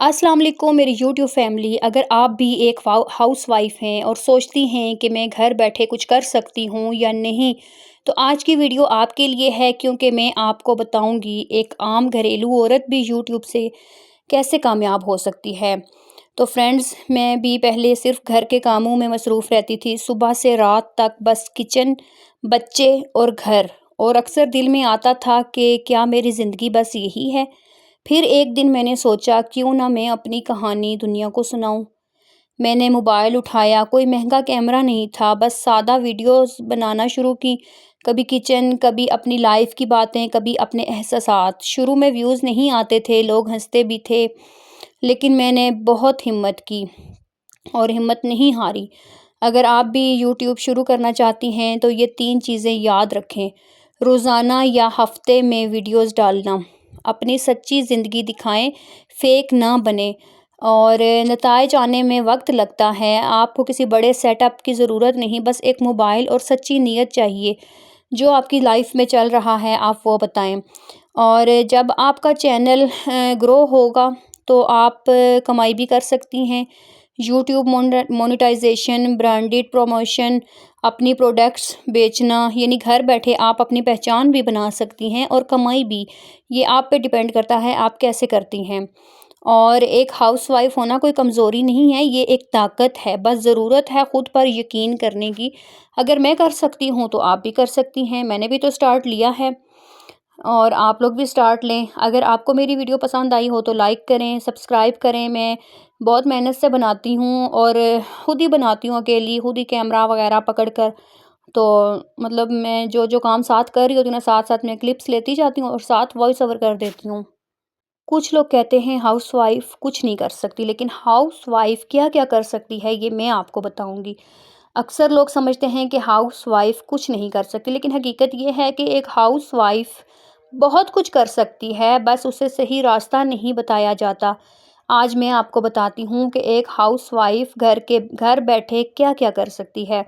अस्सलाम वालेकुम मेरी यूट्यूब फैमिली। अगर आप भी एक हाउस वाइफ हैं और सोचती हैं कि मैं घर बैठे कुछ कर सकती हूँ या नहीं, तो आज की वीडियो आपके लिए है, क्योंकि मैं आपको बताऊंगी एक आम घरेलू औरत भी यूट्यूब से कैसे कामयाब हो सकती है। तो फ्रेंड्स, मैं भी पहले सिर्फ घर के कामों में मसरूफ़ रहती थी, सुबह से रात तक बस किचन, बच्चे और घर। और अक्सर दिल में आता था कि क्या मेरी ज़िंदगी बस यही है। फिर एक दिन मैंने सोचा, क्यों ना मैं अपनी कहानी दुनिया को सुनाऊं। मैंने मोबाइल उठाया, कोई महंगा कैमरा नहीं था, बस सादा वीडियोस बनाना शुरू की। कभी किचन, कभी अपनी लाइफ की बातें, कभी अपने एहसासात। शुरू में व्यूज़ नहीं आते थे, लोग हंसते भी थे, लेकिन मैंने बहुत हिम्मत की और हिम्मत नहीं हारी। अगर आप भी यूट्यूब शुरू करना चाहती हैं तो ये 3 चीज़ें याद रखें। रोज़ाना या हफ्ते में वीडियोस डालना, अपनी सच्ची ज़िंदगी दिखाएं, फेक ना बने। और नताइज आने में वक्त लगता है, आपको किसी बड़े सेटअप की ज़रूरत नहीं, बस एक मोबाइल और सच्ची नीयत चाहिए। जो आपकी लाइफ में चल रहा है आप वो बताएं। और जब आपका चैनल ग्रो होगा तो आप कमाई भी कर सकती हैं। यूट्यूब मोनेटाइजेशन, ब्रांडेड प्रमोशन, अपनी प्रोडक्ट्स बेचना, यानी घर बैठे आप अपनी पहचान भी बना सकती हैं और कमाई भी। ये आप पे डिपेंड करता है आप कैसे करती हैं। और एक हाउसवाइफ होना कोई कमज़ोरी नहीं है, ये एक ताकत है। बस ज़रूरत है खुद पर यकीन करने की। अगर मैं कर सकती हूँ तो आप भी कर सकती हैं। मैंने भी तो स्टार्ट लिया है और आप लोग भी स्टार्ट लें। अगर आपको मेरी वीडियो पसंद आई हो तो लाइक करें, सब्सक्राइब करें। मैं बहुत मेहनत से बनाती हूँ और खुद ही बनाती हूँ अकेली, खुद ही कैमरा वगैरह पकड़ कर। तो मतलब मैं जो जो काम साथ कर रही होती हूँ ना, साथ साथ मैं क्लिप्स लेती जाती हूँ और साथ वॉइस ओवर कर देती हूँ। कुछ लोग कहते हैं हाउसवाइफ कुछ नहीं कर सकती, लेकिन हाउसवाइफ क्या क्या कर सकती है ये मैं आपको बताऊंगी। अक्सर लोग समझते हैं कि हाउसवाइफ कुछ नहीं कर सकती, लेकिन हकीकत ये है कि एक हाउसवाइफ बहुत कुछ कर सकती है, बस उसे सही रास्ता नहीं बताया जाता। आज मैं आपको बताती हूँ कि एक हाउसवाइफ घर बैठे क्या क्या कर सकती है।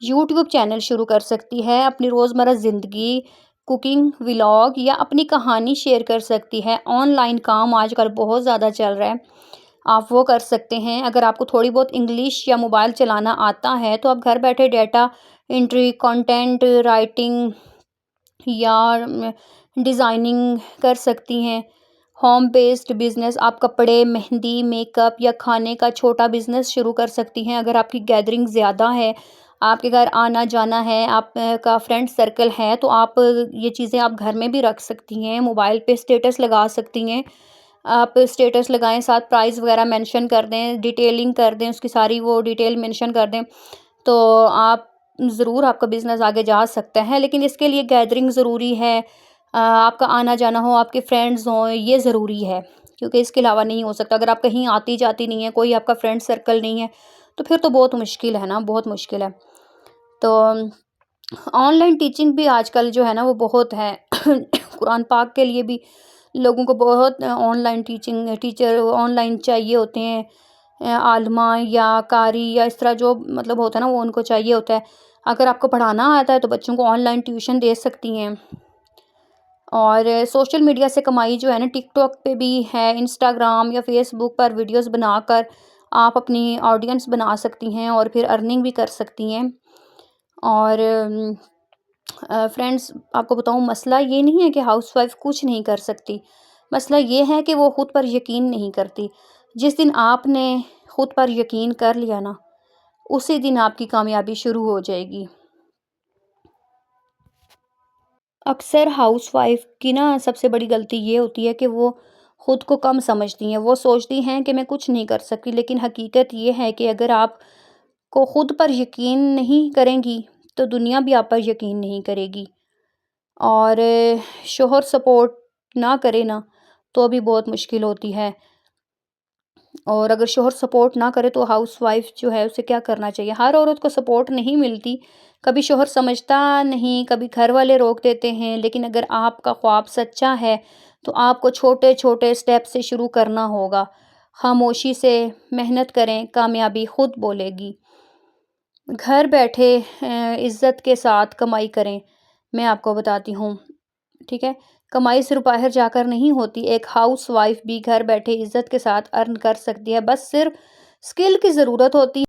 यूट्यूब चैनल शुरू कर सकती है, अपनी रोज़मर्रा ज़िंदगी, कुकिंग व्लॉग या अपनी कहानी शेयर कर सकती है। ऑनलाइन काम आजकल बहुत ज़्यादा चल रहा है, आप वो कर सकते हैं। अगर आपको थोड़ी बहुत इंग्लिश या मोबाइल चलाना आता है तो आप घर बैठे डेटा एंट्री, कंटेंट राइटिंग या डिज़ाइनिंग कर सकती हैं। होम बेस्ड बिज़नेस, आप कपड़े, मेहंदी, मेकअप या खाने का छोटा बिज़नेस शुरू कर सकती हैं। अगर आपकी गैदरिंग ज़्यादा है, आपके घर आना जाना है, आप का फ्रेंड सर्कल है, तो आप ये चीज़ें आप घर में भी रख सकती हैं। मोबाइल पे स्टेटस लगा सकती हैं। आप स्टेटस लगाएं, साथ प्राइस वगैरह मेंशन कर दें, डिटेलिंग कर दें, उसकी सारी वो डिटेल मेंशन कर दें, तो आप ज़रूर आपका बिज़नेस आगे जा सकता है। लेकिन इसके लिए गैदरिंग ज़रूरी है, आपका आना जाना हो, आपके फ्रेंड्स हों, ये ज़रूरी है, क्योंकि इसके अलावा नहीं हो सकता। अगर आप कहीं आती जाती नहीं है, कोई आपका फ्रेंड सर्कल नहीं है, तो फिर तो बहुत मुश्किल है ना, बहुत मुश्किल है। तो ऑनलाइन टीचिंग भी आजकल जो है ना वो बहुत है। कुरान पाक के लिए भी लोगों को बहुत ऑनलाइन टीचिंग टीचर ऑनलाइन चाहिए होते हैं। आलिमा या कारी या इस तरह जो मतलब होता है ना, वो उनको चाहिए होता है। अगर आपको पढ़ाना आता है तो बच्चों को ऑनलाइन ट्यूशन दे सकती हैं। और सोशल मीडिया से कमाई जो है ना, टिकटॉक पे भी है, इंस्टाग्राम या फेसबुक पर वीडियोस बनाकर आप अपनी ऑडियंस बना सकती हैं और फिर अर्निंग भी कर सकती हैं। और फ्रेंड्स, आपको बताऊं, मसला ये नहीं है कि हाउसवाइफ कुछ नहीं कर सकती। मसला ये है कि वो खुद पर यकीन नहीं करती। जिस दिन आपने खुद पर यकीन कर लिया ना, उसी दिन आपकी कामयाबी शुरू हो जाएगी। अक्सर हाउसवाइफ की ना सबसे बड़ी गलती ये होती है कि वो खुद को कम समझती हैं। वो सोचती हैं कि मैं कुछ नहीं कर सकती, लेकिन हकीकत ये है कि अगर आप को खुद पर यकीन नहीं करेंगी तो दुनिया भी आप पर यकीन नहीं करेगी। और शोहर सपोर्ट ना करे ना तो भी बहुत मुश्किल होती है। और अगर शोहर सपोर्ट ना करे तो हाउसवाइफ जो है उसे क्या करना चाहिए। हर औरत को सपोर्ट नहीं मिलती, कभी शोहर समझता नहीं, कभी घर वाले रोक देते हैं। लेकिन अगर आपका ख्वाब सच्चा है तो आपको छोटे छोटे स्टेप से शुरू करना होगा। खामोशी से मेहनत करें, कामयाबी खुद बोलेगी। घर बैठे इज़्ज़त के साथ कमाई करें। मैं आपको बताती हूँ, ठीक है? کمائی صرف باہر جا کر نہیں ہوتی، ایک ہاؤس وائف بھی گھر بیٹھے عزت کے ساتھ ارن کر سکتی ہے، بس صرف اسکل کی ضرورت ہوتی ہے۔